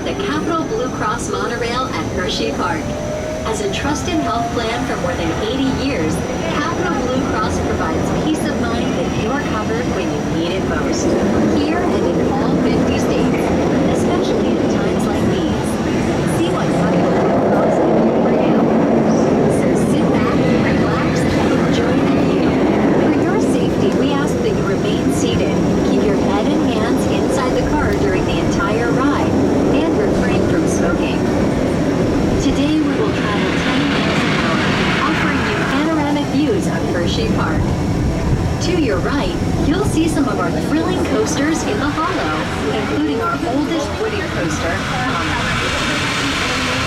the Capital Blue Cross Monorail at Hersheypark. As a trusted health plan for more than 80 years, Capital Blue Cross provides peace of mind that you're covered when you need it most. Here and in all 50 states, especially in times like these. See what Capital Blue Cross can do for you. So sit back, relax, and enjoy the view. For your safety, we ask that you remain seated, keep your head and hands inside the car during the entire ride, and refrain from smoking. Today we will travel 10 miles an hour, offering you panoramic views of Hersheypark. To your right, you'll see some of our thrilling coasters in the hollow, including our oldest wooden coaster,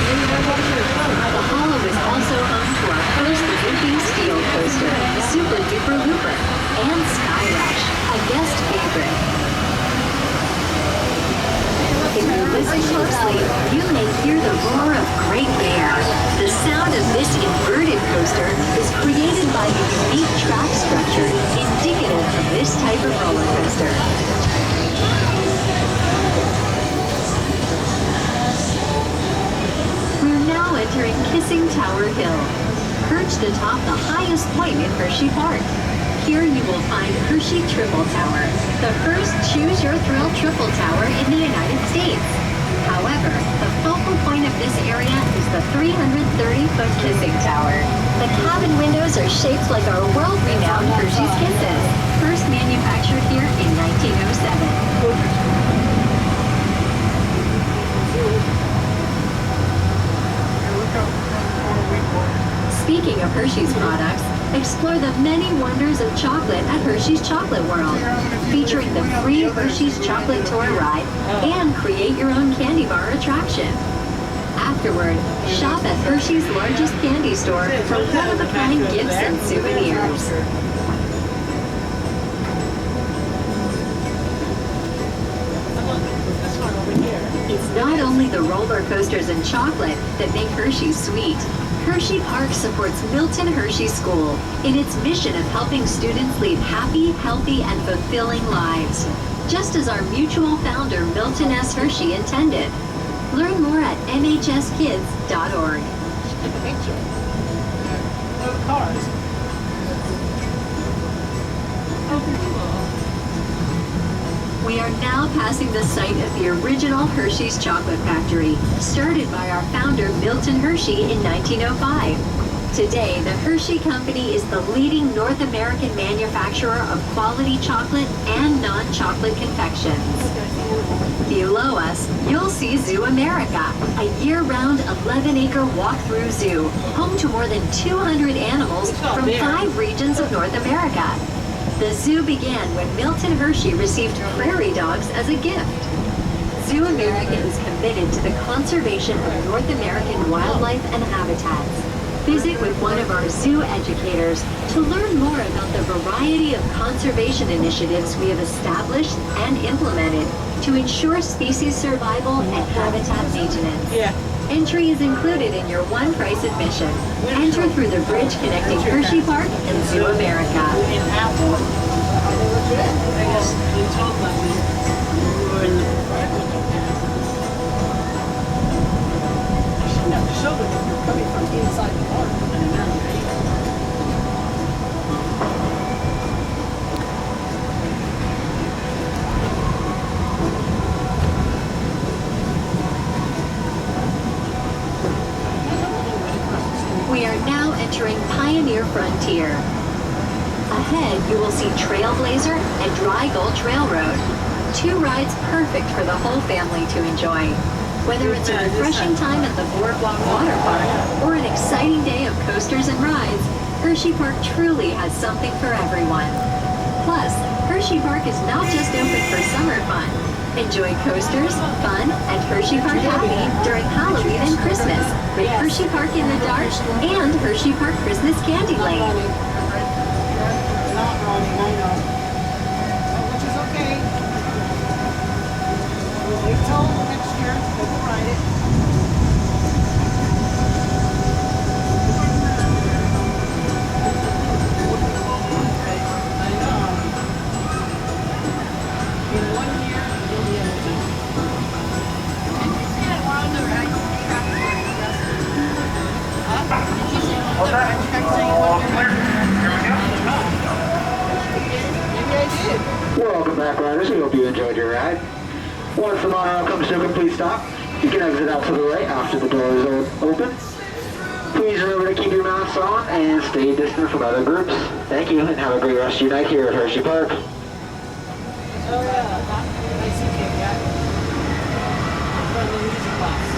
The hollow is also home to our first looping steel coaster, Super Duper Looper, and Sky Rush, a guest favorite. If you listen closely, you may hear the roar of great air. The sound of this inverted coaster is created by the unique track structure indicative of this type of roller coaster. We're now entering Kissing Tower Hill. Perched atop the highest point in Hersheypark. Here you will find Hershey Triple Tower, the first Choose Your Thrill Triple Tower in the United States. However, the focal point of this area is the 330-foot Kissing Tower. The cabin windows are shaped like our world-renowned Hershey's Kisses, first manufactured here in 1907. Speaking of Hershey's products, explore the many wonders of chocolate at Hershey's Chocolate World, featuring the free Hershey's Chocolate Tour Ride and create your own candy bar attraction. Afterward, shop at Hershey's largest candy store for one-of-a-kind gifts and souvenirs. It's not only the roller coasters and chocolate that make Hershey sweet. Hersheypark supports Milton Hershey School in its mission of helping students lead happy, healthy, and fulfilling lives, just as our mutual founder Milton S. Hershey intended. Learn more at mhskids.org. Take a picture. Of cars. We are now passing the site of the original Hershey's Chocolate Factory, started by our founder Milton Hershey in 1905. Today, the Hershey Company is the leading North American manufacturer of quality chocolate and non-chocolate confections. Below us, you'll see ZooAmerica, a year-round 11-acre walk-through zoo, home to more than 200 animals from 5 regions of North America. The zoo began when Milton Hershey received prairie dogs as a gift. ZooAmerica is committed to the conservation of North American wildlife and habitats. Visit with one of our zoo educators to learn more about the variety of conservation initiatives we have established and implemented to ensure species survival and habitat maintenance. Entry is included in your one-price admission. Enter through the bridge connecting Hersheypark and ZooAmerica. Show them if you're coming from inside the park. We are now entering Pioneer Frontier. Ahead, you will see Trailblazer and Dry Gulch Railroad, 2 rides perfect for the whole family to enjoy. Whether it's a refreshing time at the Boardwalk Water Park or an exciting day of coasters and rides, Hersheypark truly has something for everyone. Plus, Hersheypark is not just open for summer fun. Enjoy coasters, fun, and Hersheypark Happy during Halloween and Christmas with Hersheypark in the Dark and Hersheypark Christmas Candy Lane. Not running, I know. Which is okay. We'll wait till next year, we'll ride it. In 1 year, you'll be able to. What's that? I kept saying it wasn't Clear. Maybe I did. Welcome back, riders. We hope you enjoyed your ride. Once the monorail comes to a complete stop, you can exit out to the right after the doors are open. Please remember to keep your masks on and stay distant from other groups. Thank you, and have a great rest of your night here at Hershey Park. Oh yeah, I see Kate, yeah. From the music class.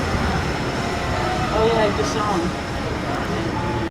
Oh yeah, I just saw him.